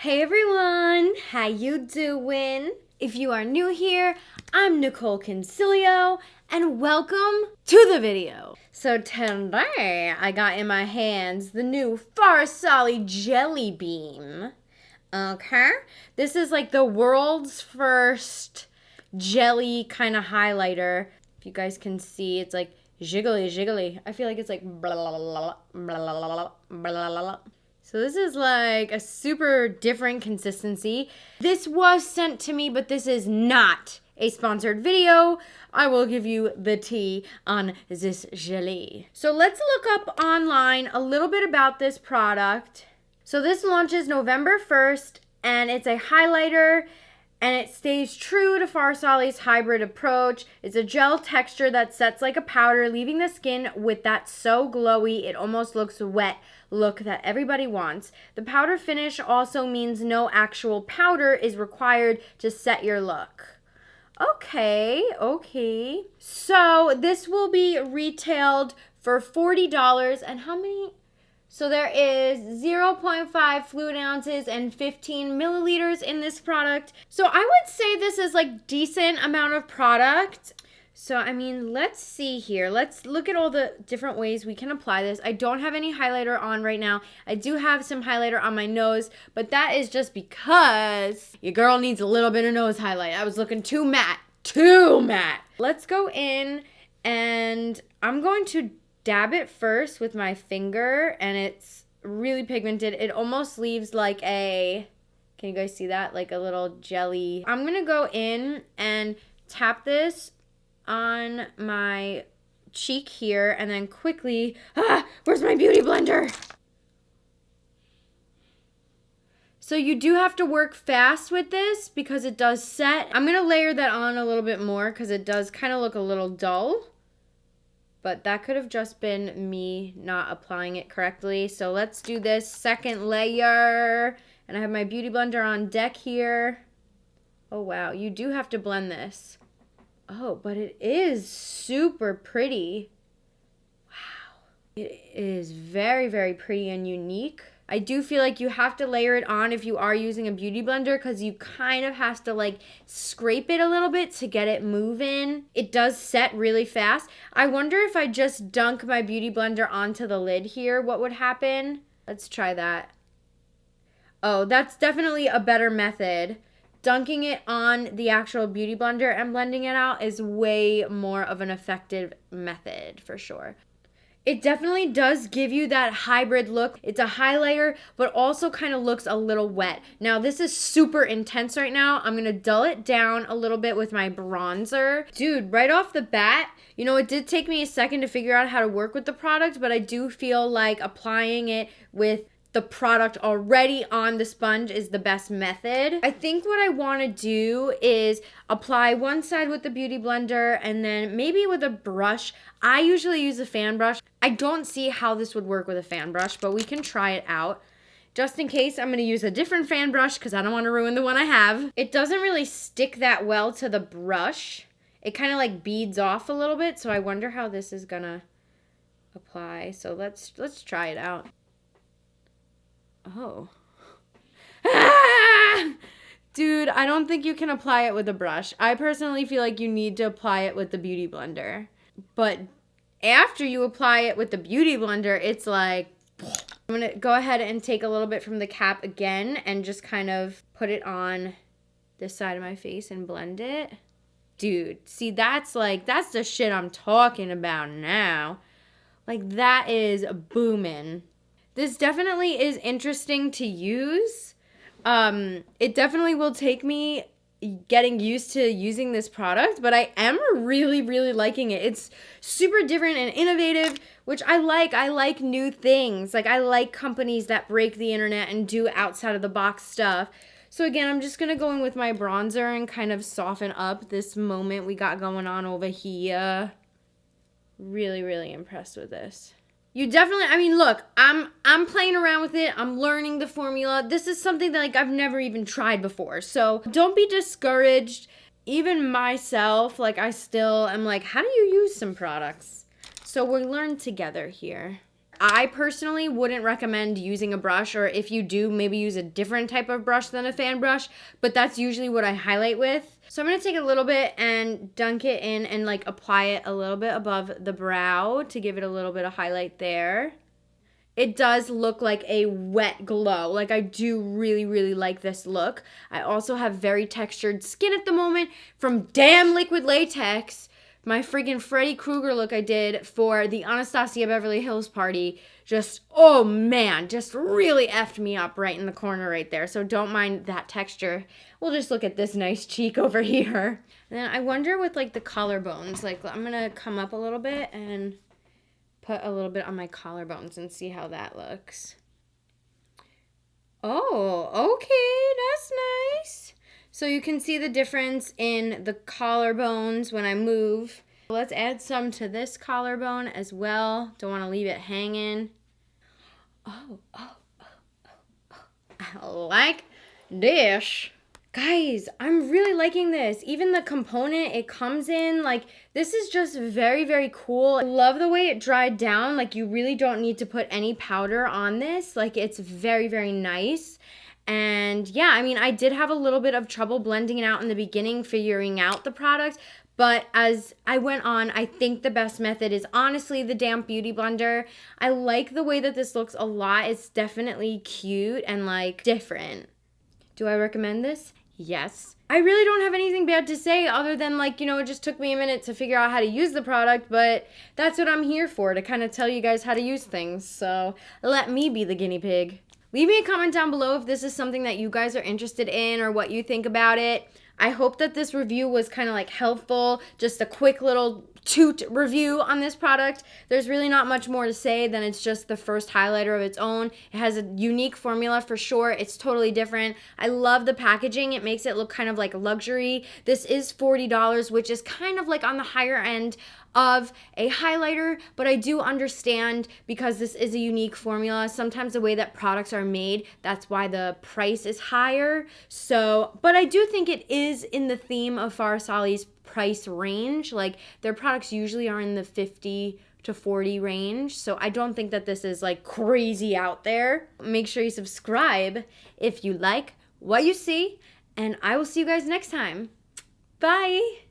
Hey everyone, how you doing? If you are new here, I'm Nicol Concilio, and welcome to the video. So today, I got in my hands the new Farsali Jelly Beam. Okay? This is like the world's first jelly kind of highlighter. If you guys can see, it's like jiggly. I feel like it's like blah, blah, blah, blah, blah, blah. So this is like a super different consistency. This was sent to me, but this is not a sponsored video. I will give you the tea on this jelly. So let's look up online a little bit about this product. So this launches November 1st, and it's a highlighter, and it stays true to Farsali's hybrid approach. It's a gel texture that sets like a powder, leaving the skin with that so glowy, it almost looks wet look that everybody wants. The powder finish also means no actual powder is required to set your look. Okay. So this will be retailed for $40, and how many? So there is 0.5 fluid ounces and 15 milliliters in this product. So I would say this is like decent amount of product. So, I mean, let's see here. Let's look at all the different ways we can apply this. I don't have any highlighter on right now. I do have some highlighter on my nose, but that is just because your girl needs a little bit of nose highlight. I was looking too matte. Let's go in, and I'm going to dab it first with my finger, and it's really pigmented. It almost leaves like a, can you guys see that? Like a little jelly. I'm going to go in and tap this on my cheek here, and then quickly, where's my beauty blender? So you do have to work fast with this because it does set. I'm gonna layer that on a little bit more because it does kind of look a little dull, but that could have just been me not applying it correctly. So let's do this second layer, and I have my beauty blender on deck here. Oh wow, you do have to blend this. Oh, but it is super pretty. Wow. It is very, very pretty and unique. I do feel like you have to layer it on if you are using a beauty blender because you kind of have to like scrape it a little bit to get it moving. It does set really fast. I wonder if I just dunk my beauty blender onto the lid here, what would happen? Let's try that. Oh, that's definitely a better method. Dunking it on the actual beauty blender and blending it out is way more of an effective method for sure. It definitely does give you that hybrid look. It's a highlighter, but also kind of looks a little wet. Now, this is super intense right now. I'm going to dull it down a little bit with my bronzer. Dude, right off the bat, you know, it did take me a second to figure out how to work with the product, but I do feel like applying it with the product already on the sponge is the best method. I think what I want to do is apply one side with the beauty blender and then maybe with a brush. I usually use a fan brush. I don't see how this would work with a fan brush, but we can try it out. Just in case, I'm going to use a different fan brush because I don't want to ruin the one I have. It doesn't really stick that well to the brush. It kind of like beads off a little bit, so I wonder how this is going to apply. So let's try it out. Oh. Dude, I don't think you can apply it with a brush. I personally feel like you need to apply it with the beauty blender. But after you apply it with the beauty blender, it's like, I'm going to go ahead and take a little bit from the cap again and just kind of put it on this side of my face and blend it. Dude, see, that's the shit I'm talking about now. Like, that is booming. This definitely is interesting to use. It definitely will take me getting used to using this product, but I am really, really liking it. It's super different and innovative, which I like. I like new things. Like, I like companies that break the internet and do outside of the box stuff. So again, I'm just going to go in with my bronzer and kind of soften up this moment we got going on over here. Really, really impressed with this. You definitely, I mean, look, I'm playing around with it. I'm learning the formula. This is something that like I've never even tried before. So don't be discouraged. Even myself, like I still am like, how do you use some products? So we'll learn together here. I personally wouldn't recommend using a brush, or if you do, maybe use a different type of brush than a fan brush, but that's usually what I highlight with. So I'm going to take a little bit and dunk it in and like apply it a little bit above the brow to give it a little bit of highlight there. It does look like a wet glow. Like, I do really, really like this look. I also have very textured skin at the moment from damn liquid latex. My freaking Freddy Krueger look I did for the Anastasia Beverly Hills party just, oh man, just really effed me up right in the corner right there. So don't mind that texture. We'll just look at this nice cheek over here. And then I wonder with like the collarbones, like I'm gonna come up a little bit and put a little bit on my collarbones and see how that looks. Oh, okay, that's nice. So you can see the difference in the collarbones when I move. Let's add some to this collarbone as well. Don't want to leave it hanging. Oh, I like this. Guys, I'm really liking this. Even the component it comes in, like, this is just very, very cool. I love the way it dried down. Like, you really don't need to put any powder on this. Like, it's very, very nice. And yeah, I mean, I did have a little bit of trouble blending it out in the beginning, figuring out the product. But as I went on, I think the best method is honestly the damp beauty blender. I like the way that this looks a lot. It's definitely cute and like different. Do I recommend this? Yes. I really don't have anything bad to say other than like, you know, it just took me a minute to figure out how to use the product, but that's what I'm here for, to kind of tell you guys how to use things. So let me be the guinea pig. Leave me a comment down below if this is something that you guys are interested in or what you think about it. I hope that this review was kind of like helpful, just a quick little toot review on this product. There's really not much more to say than it's just the first highlighter of its own. It has a unique formula for sure. It's totally different. I love the packaging. It makes it look kind of like luxury. This is $40, which is kind of like on the higher end of a highlighter, but I do understand because this is a unique formula. Sometimes the way that products are made, that's why the price is higher. So, but I do think it is in the theme of Farsali's price range. Like, their products usually are in the 50 to 40 range. So I don't think that this is like crazy out there. Make sure you subscribe if you like what you see, and I will see you guys next time. Bye.